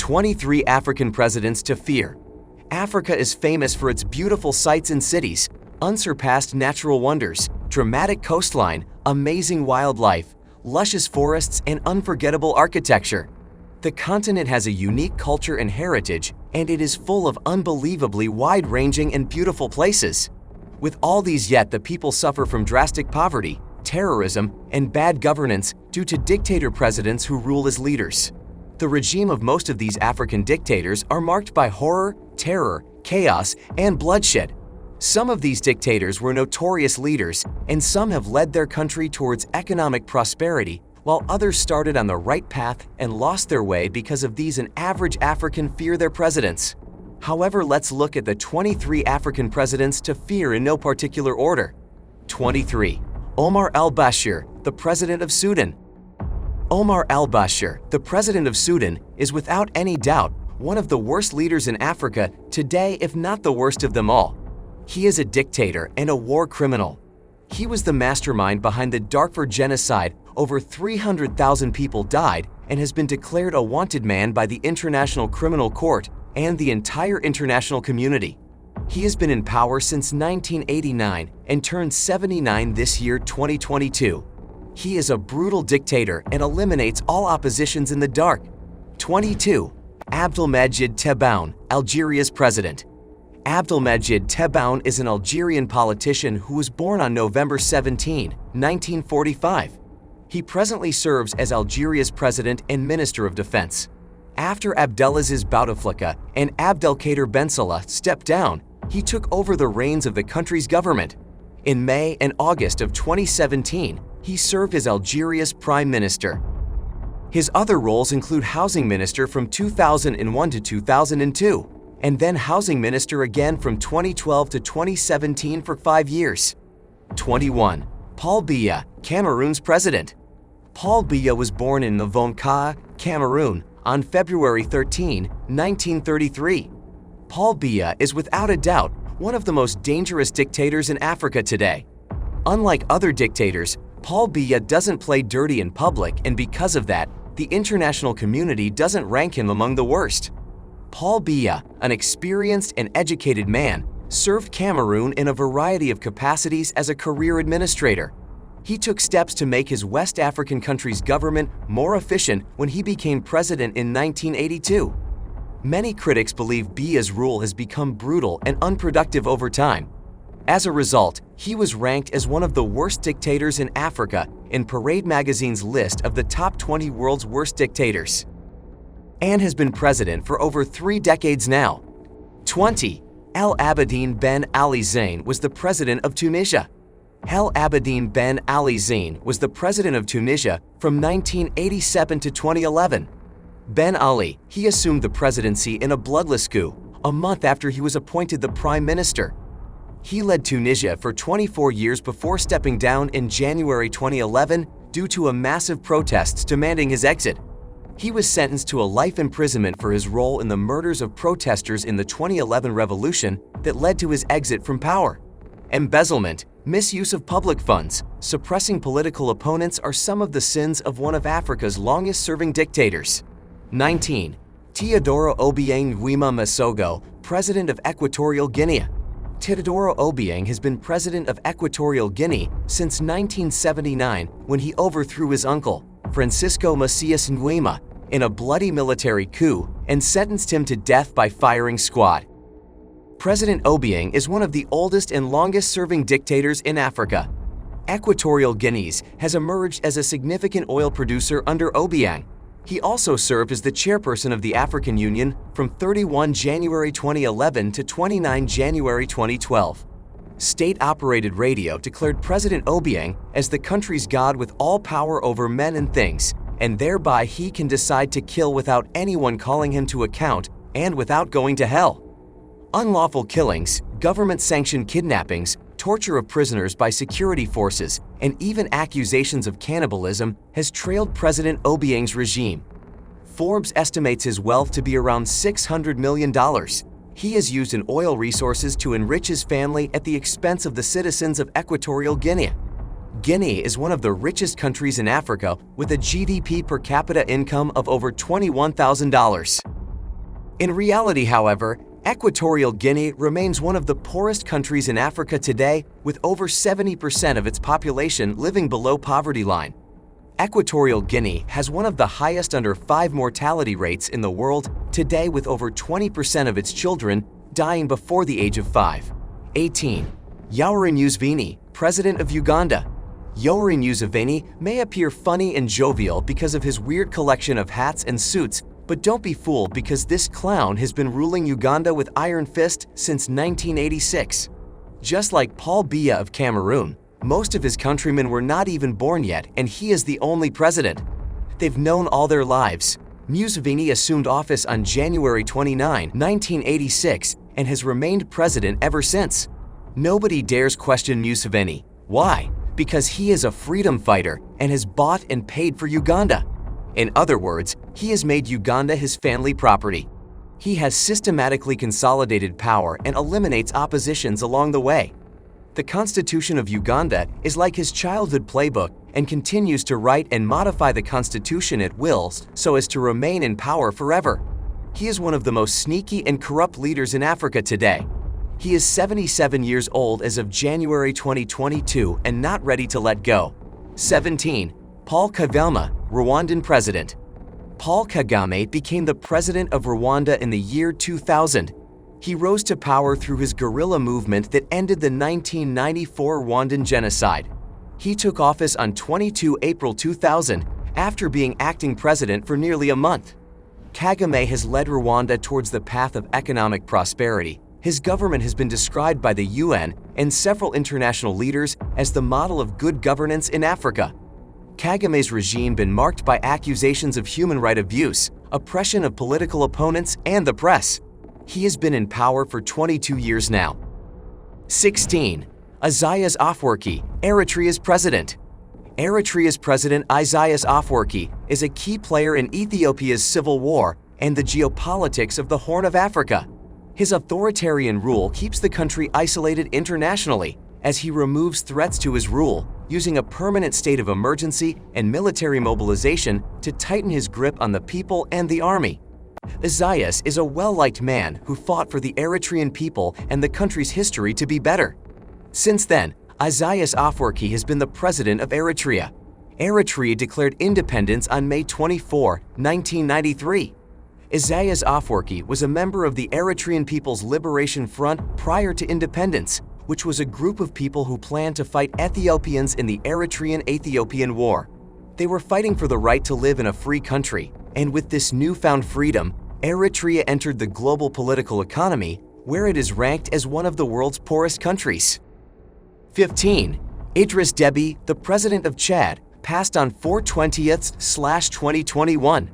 23 African presidents to fear. Africa is famous for its beautiful sights and cities, unsurpassed natural wonders, dramatic coastline, amazing wildlife, luscious forests, and unforgettable architecture. The continent has a unique culture and heritage, and it is full of unbelievably wide-ranging and beautiful places. With all these, yet the people suffer from drastic poverty, terrorism, and bad governance due to dictator presidents who rule as leaders. The regime of most of these African dictators are marked by horror, terror, chaos, and bloodshed. Some of these dictators were notorious leaders, and some have led their country towards economic prosperity, while others started on the right path and lost their way because of these. An average African fear their presidents. However, let's look at the 23 African presidents to fear in no particular order. 23. Omar al-Bashir, the President of Sudan. Omar al-Bashir, the President of Sudan, is without any doubt one of the worst leaders in Africa today, if not the worst of them all. He is a dictator and a war criminal. He was the mastermind behind the Darfur genocide. Over 300,000 people died and has been declared a wanted man by the International Criminal Court and the entire international community. He has been in power since 1989 and turned 79 this year, 2022. He is a brutal dictator and eliminates all oppositions in the dark. 22. Abdelmadjid Tebboune, Algeria's president. Abdelmadjid Tebboune is an Algerian politician who was born on November 17, 1945. He presently serves as Algeria's president and minister of defense. After Abdelaziz Bouteflika and Abdelkader Ben Salah stepped down, he took over the reins of the country's government. In May and August of 2017, he served as Algeria's prime minister. His other roles include housing minister from 2001 to 2002, and then housing minister again from 2012 to 2017 for 5 years. 21. Paul Biya, Cameroon's president. Paul Biya was born in Navonka, Cameroon, on February 13, 1933. Paul Biya is without a doubt one of the most dangerous dictators in Africa today. Unlike other dictators, Paul Biya doesn't play dirty in public, and because of that, the international community doesn't rank him among the worst. Paul Biya, an experienced and educated man, served Cameroon in a variety of capacities as a career administrator. He took steps to make his West African country's government more efficient when he became president in 1982. Many critics believe Biya's rule has become brutal and unproductive over time. As a result, he was ranked as one of the worst dictators in Africa in Parade magazine's list of the top 20 world's worst dictators, and has been president for over 3 decades now. 20. El Abidine Ben Ali Zine was the president of Tunisia. El Abidine Ben Ali Zine was the president of Tunisia from 1987 to 2011. Ben Ali, he assumed the presidency in a bloodless coup, a month after he was appointed the prime minister. He led Tunisia for 24 years before stepping down in January 2011 due to a massive protests demanding his exit. He was sentenced to a life imprisonment for his role in the murders of protesters in the 2011 revolution that led to his exit from power. Embezzlement, misuse of public funds, suppressing political opponents are some of the sins of one of Africa's longest-serving dictators. 19. Teodoro Obiang Nguema Mbasogo, President of Equatorial Guinea. Teodoro Obiang has been president of Equatorial Guinea since 1979 when he overthrew his uncle, Francisco Macias Nguema, in a bloody military coup and sentenced him to death by firing squad. President Obiang is one of the oldest and longest-serving dictators in Africa. Equatorial Guinea has emerged as a significant oil producer under Obiang. He also served as the chairperson of the African Union from 31 January 2011 to 29 January 2012. State-operated radio declared President Obiang as the country's god with all power over men and things, and thereby he can decide to kill without anyone calling him to account and without going to hell. Unlawful killings, government-sanctioned kidnappings, torture of prisoners by security forces, and even accusations of cannibalism has trailed President Obiang's regime. Forbes estimates his wealth to be around $600 million. He has used in oil resources to enrich his family at the expense of the citizens of Equatorial Guinea. Guinea is one of the richest countries in Africa with a GDP per capita income of over $21,000. In reality, however, Equatorial Guinea remains one of the poorest countries in Africa today, with over 70% of its population living below poverty line. Equatorial Guinea has one of the highest under-5 mortality rates in the world today, with over 20% of its children dying before the age of 5. 18. Yoweri Museveni, President of Uganda. Yoweri Museveni may appear funny and jovial because of his weird collection of hats and suits, but don't be fooled because this clown has been ruling Uganda with iron fist since 1986. Just like Paul Biya of Cameroon, most of his countrymen were not even born yet, and he is the only president. They've known all their lives. Museveni assumed office on January 29, 1986, and has remained president ever since. Nobody dares question Museveni. Why? Because he is a freedom fighter and has bought and paid for Uganda. In other words, he has made Uganda his family property. He has systematically consolidated power and eliminates oppositions along the way. The Constitution of Uganda is like his childhood playbook and continues to write and modify the Constitution at will so as to remain in power forever. He is one of the most sneaky and corrupt leaders in Africa today. He is 77 years old as of January 2022 and not ready to let go. 17. Paul Kagame, Rwandan president. Paul Kagame became the president of Rwanda in the year 2000. He rose to power through his guerrilla movement that ended the 1994 Rwandan genocide. He took office on 22 April 2000 after being acting president for nearly a month. Kagame has led Rwanda towards the path of economic prosperity. His government has been described by the UN and several international leaders as the model of good governance in Africa. Kagame's regime been marked by accusations of human rights abuse, oppression of political opponents, and the press. He has been in power for 22 years now. 16. Isaias Afwerki, Eritrea's president. Eritrea's president Isaias Afwerki is a key player in Ethiopia's civil war and the geopolitics of the Horn of Africa. His authoritarian rule keeps the country isolated internationally as he removes threats to his rule, using a permanent state of emergency and military mobilization to tighten his grip on the people and the army. Isaias is a well-liked man who fought for the Eritrean people and the country's history to be better. Since then, Isaias Afwerki has been the president of Eritrea. Eritrea declared independence on May 24, 1993. Isaias Afwerki was a member of the Eritrean People's Liberation Front prior to independence, which was a group of people who planned to fight Ethiopians in the Eritrean-Ethiopian War. They were fighting for the right to live in a free country, and with this newfound freedom, Eritrea entered the global political economy, where it is ranked as one of the world's poorest countries. 15. Idriss Deby, the president of Chad, passed on 4/20/2021.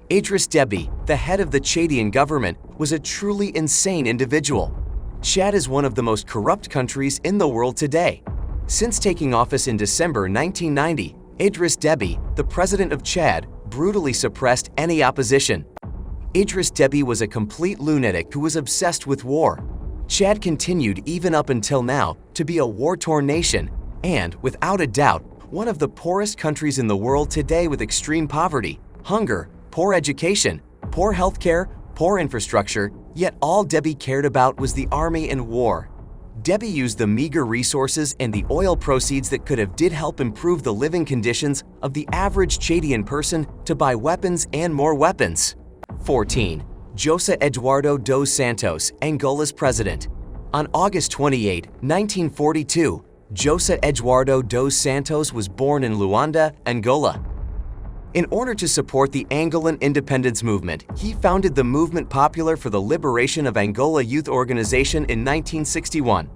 Idriss Deby, the head of the Chadian government, was a truly insane individual. Chad is one of the most corrupt countries in the world today. Since taking office in December 1990, Idriss Deby, the president of Chad, brutally suppressed any opposition. Idriss Deby was a complete lunatic who was obsessed with war. Chad continued even up until now to be a war-torn nation and, without a doubt, one of the poorest countries in the world today, with extreme poverty, hunger, poor education, poor healthcare, poor infrastructure, yet all Deby cared about was the army and war. Deby used the meager resources and the oil proceeds that could have did help improve the living conditions of the average Chadian person to buy weapons and more weapons. 14. José Eduardo dos Santos, Angola's president. On August 28, 1942, José Eduardo dos Santos was born in Luanda, Angola. In order to support the Angolan independence movement, he founded the Movement Popular for the Liberation of Angola youth organization in 1961.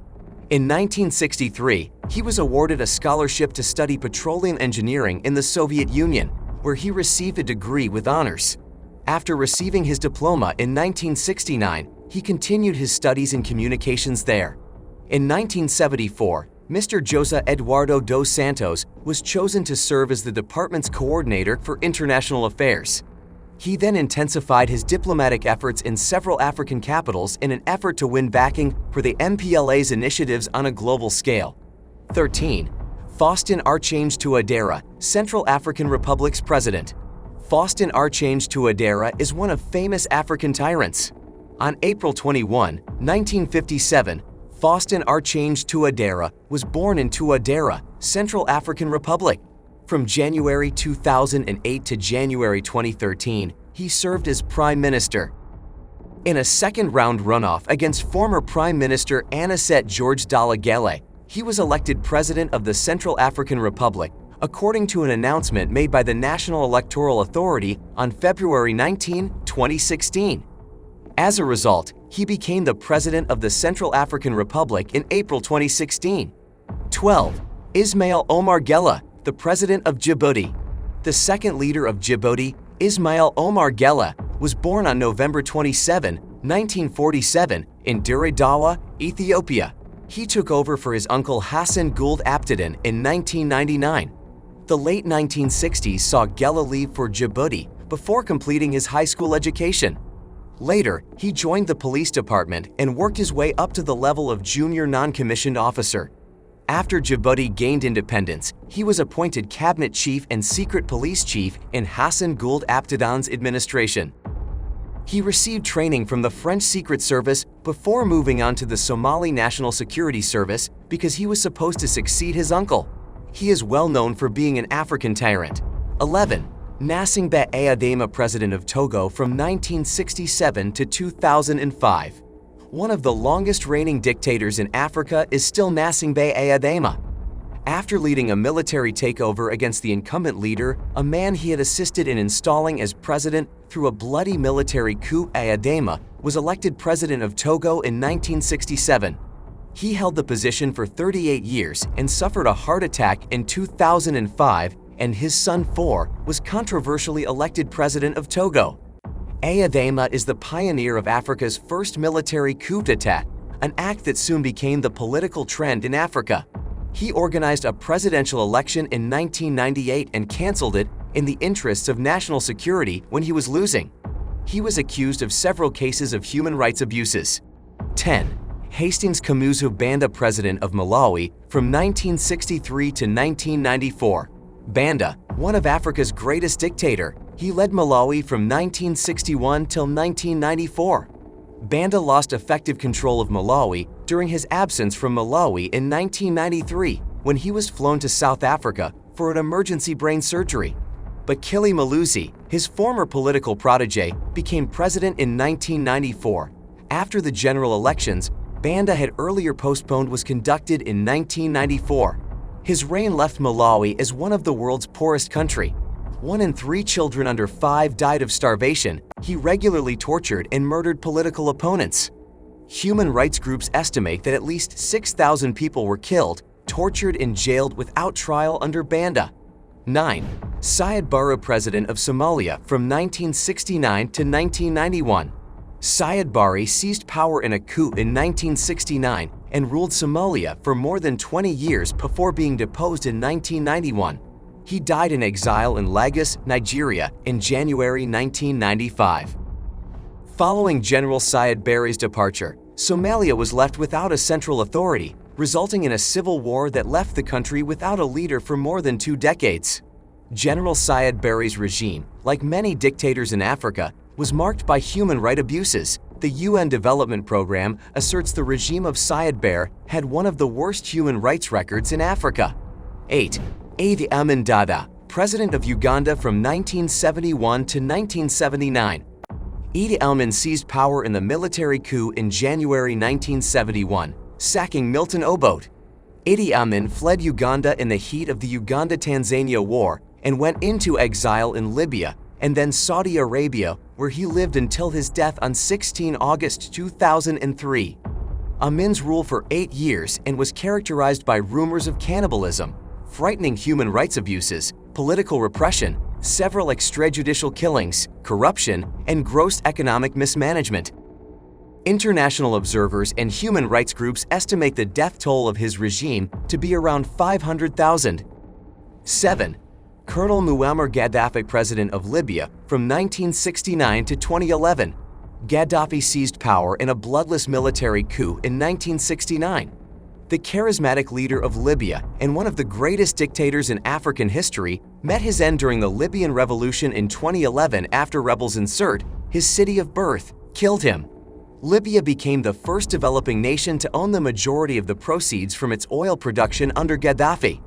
In 1963, he was awarded a scholarship to study petroleum engineering in the Soviet Union, where he received a degree with honors. After receiving his diploma in 1969, he continued his studies in communications there. In 1974, Mr. José Eduardo dos Santos was chosen to serve as the department's coordinator for international affairs. He then intensified his diplomatic efforts in several African capitals in an effort to win backing for the MPLA's initiatives on a global scale. 13. Faustin Archange Touadéra, Central African Republic's president. Faustin Archange Touadéra is one of famous African tyrants. On April 21, 1957, Faustin Archange Touadera was born in Touadera, Central African Republic. From January 2008 to January 2013, he served as Prime Minister. In a second-round runoff against former Prime Minister Aniset George Dalagale, he was elected President of the Central African Republic, according to an announcement made by the National Electoral Authority on February 19, 2016. As a result, he became the President of the Central African Republic in April 2016. 12. Ismail Omar Guelleh, the President of Djibouti. The second leader of Djibouti, Ismail Omar Guelleh, was born on November 27, 1947, in Dire Dawa, Ethiopia. He took over for his uncle Hassan Gould Abidine in 1999. The late 1960s saw Guelleh leave for Djibouti before completing his high school education. Later, he joined the police department and worked his way up to the level of junior non-commissioned officer. After Djibouti gained independence, he was appointed cabinet chief and secret police chief in Hassan Gould Abdine's administration. He received training from the French Secret Service before moving on to the Somali National Security Service because he was supposed to succeed his uncle. He is well known for being an African tyrant. 11. Gnassingbé Eyadema, President of Togo from 1967 to 2005. One of the longest reigning dictators in Africa is still Gnassingbé Eyadema. After leading a military takeover against the incumbent leader, a man he had assisted in installing as president through a bloody military coup, Eyadema was elected president of Togo in 1967. He held the position for 38 years and suffered a heart attack in 2005, and his son Faure was controversially elected president of Togo. Eyadema is the pioneer of Africa's first military coup d'etat, an act that soon became the political trend in Africa. He organized a presidential election in 1998 and canceled it in the interests of national security when he was losing. He was accused of several cases of human rights abuses. 10. Hastings Kamuzu Banda, President of Malawi from 1963 to 1994. Banda, one of Africa's greatest dictator, he led Malawi from 1961 till 1994. Banda lost effective control of Malawi during his absence from Malawi in 1993 when he was flown to South Africa for an emergency brain surgery. But Kili Malusi, his former political protege, became president in 1994. After the general elections Banda had earlier postponed was conducted in 1994. His reign left Malawi as one of the world's poorest country. 1 in 3 children under 5 died of starvation. He regularly tortured and murdered political opponents. Human rights groups estimate that at least 6,000 people were killed, tortured, and jailed without trial under Banda. 9. Siad Barre, President of Somalia from 1969 to 1991. Siad Barre seized power in a coup in 1969 and ruled Somalia for more than 20 years before being deposed in 1991. He died in exile in Lagos, Nigeria in January 1995. Following General Siad Barre's departure, Somalia was left without a central authority, resulting in a civil war that left the country without a leader for more than 2 decades. General Siad Barre's regime, like many dictators in Africa, was marked by human rights abuses. The UN Development Programme asserts the regime of Siad Barre had one of the worst human rights records in Africa. 8. Idi Amin Dada, President of Uganda from 1971 to 1979. Idi Amin seized power in the military coup in January 1971, sacking Milton Obote. Idi Amin fled Uganda in the heat of the Uganda-Tanzania War and went into exile in Libya and then Saudi Arabia, where he lived until his death on 16 August 2003. Amin's rule for 8 years and was characterized by rumors of cannibalism, frightening human rights abuses, political repression, several extrajudicial killings, corruption, and gross economic mismanagement. International observers and human rights groups estimate the death toll of his regime to be around 500,000. 7. Colonel Muammar Gaddafi, President of Libya from 1969 to 2011. Gaddafi seized power in a bloodless military coup in 1969. The charismatic leader of Libya and one of the greatest dictators in African history met his end during the Libyan Revolution in 2011 after rebels in Sirte, his city of birth, killed him. Libya became the first developing nation to own the majority of the proceeds from its oil production under Gaddafi.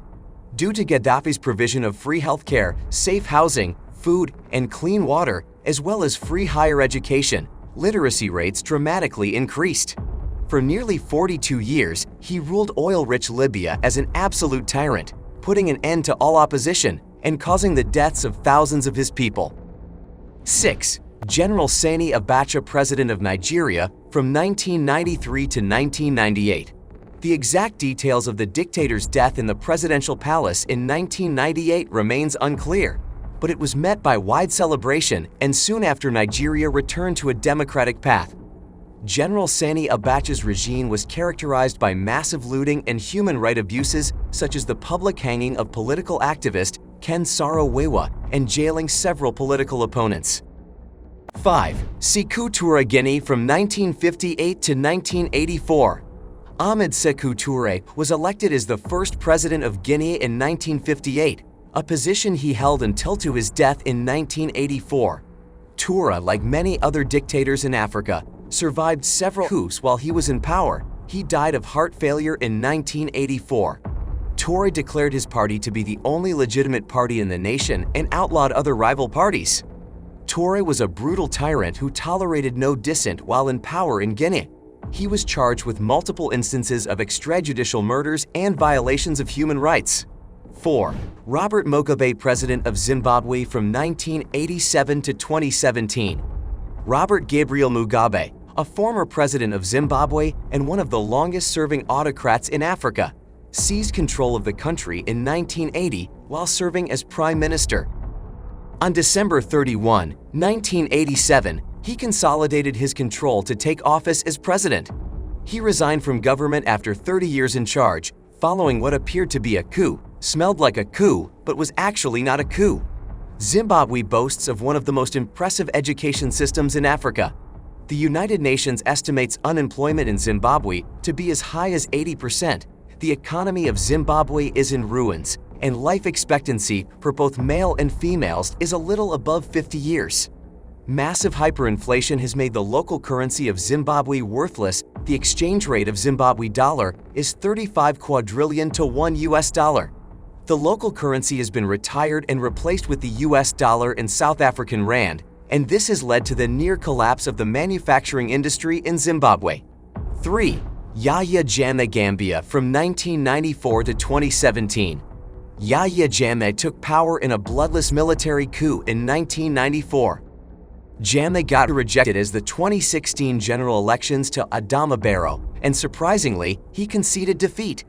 Due to Gaddafi's provision of free healthcare, safe housing, food, and clean water, as well as free higher education, literacy rates dramatically increased. For nearly 42 years, he ruled oil-rich Libya as an absolute tyrant, putting an end to all opposition and causing the deaths of thousands of his people. 6. General Sani Abacha, President of Nigeria from 1993 to 1998. The exact details of the dictator's death in the presidential palace in 1998 remains unclear, but it was met by wide celebration and soon after Nigeria returned to a democratic path. General Sani Abacha's regime was characterized by massive looting and human rights abuses such as the public hanging of political activist Ken Saro-Wiwa and jailing several political opponents. 5. Sekou Toure Guinea from 1958 to 1984. Ahmed Sekou Toure was elected as the first president of Guinea in 1958, a position he held until to his death in 1984. Toure, like many other dictators in Africa, survived several coups while he was in power. He died of heart failure in 1984. Toure declared his party to be the only legitimate party in the nation and outlawed other rival parties. Toure was a brutal tyrant who tolerated no dissent while in power in Guinea. He was charged with multiple instances of extrajudicial murders and violations of human rights. 4. Robert Mugabe, President of Zimbabwe from 1987 to 2017. Robert Gabriel Mugabe, a former president of Zimbabwe and one of the longest-serving autocrats in Africa, seized control of the country in 1980 while serving as prime minister. On December 31, 1987, he consolidated his control to take office as president. He resigned from government after 30 years in charge, following what appeared to be a coup, smelled like a coup, but was actually not a coup. Zimbabwe boasts of one of the most impressive education systems in Africa. The United Nations estimates unemployment in Zimbabwe to be as high as 80%. The economy of Zimbabwe is in ruins, and life expectancy for both male and females is a little above 50 years. Massive hyperinflation has made the local currency of Zimbabwe worthless. The exchange rate of Zimbabwe dollar is 35 quadrillion to $1. The local currency has been retired and replaced with the US dollar and South African rand, and this has led to the near collapse of the manufacturing industry in Zimbabwe. 3. Yahya Jammeh, Gambia from 1994 to 2017. Yahya Jammeh took power in a bloodless military coup in 1994. Jammeh got rejected as the 2016 general elections to Adama Barrow, and surprisingly, he conceded defeat.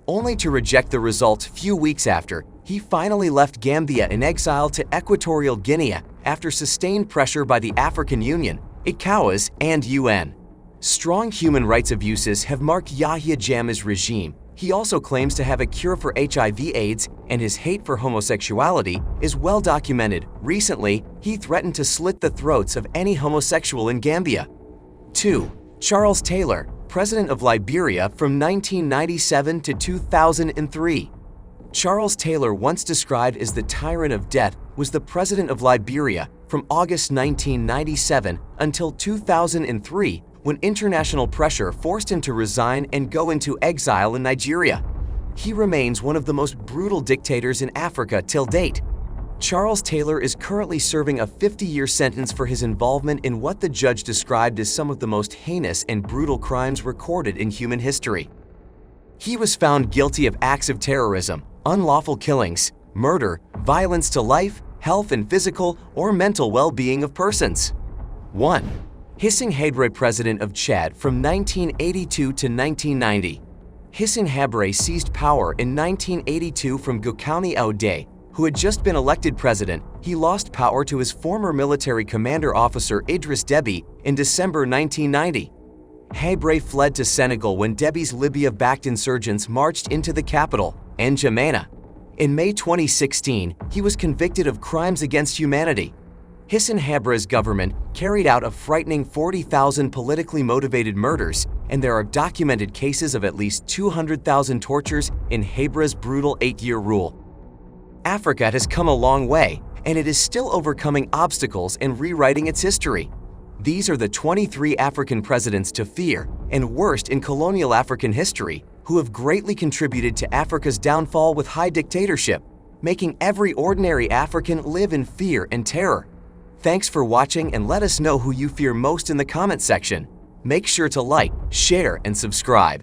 Only to reject the results few weeks after, he finally left Gambia in exile to Equatorial Guinea after sustained pressure by the African Union, ECOWAS, and UN. Strong human rights abuses have marked Yahya Jammeh's regime. He also claims to have a cure for HIV/AIDS, and his hate for homosexuality is well documented. Recently, he threatened to slit the throats of any homosexual in Gambia. 2. Charles Taylor, President of Liberia from 1997 to 2003. Charles Taylor, once described as the tyrant of death, was the president of Liberia from August 1997 until 2003, when international pressure forced him to resign and go into exile in Nigeria. He remains one of the most brutal dictators in Africa till date. Charles Taylor is currently serving a 50-year sentence for his involvement in what the judge described as some of the most heinous and brutal crimes recorded in human history. He was found guilty of acts of terrorism, unlawful killings, murder, violence to life, health and physical or mental well-being of persons. 1. Hissène Habré, President of Chad from 1982 to 1990. Hissène Habré seized power in 1982 from Goukouni Oude, who had just been elected president. He lost power to his former military commander officer Idriss Deby in December 1990. Habré fled to Senegal when Deby's Libya-backed insurgents marched into the capital, N'Djamena. In May 2016, he was convicted of crimes against humanity. Hissène Habré's government carried out a frightening 40,000 politically motivated murders, and there are documented cases of at least 200,000 tortures in Habré's brutal 8-year rule. Africa has come a long way, and it is still overcoming obstacles and rewriting its history. These are the 23 African presidents to fear and worst in colonial African history who have greatly contributed to Africa's downfall with high dictatorship, making every ordinary African live in fear and terror. Thanks for watching, and let us know who you fear most in the comment section. Make sure to like, share, and subscribe.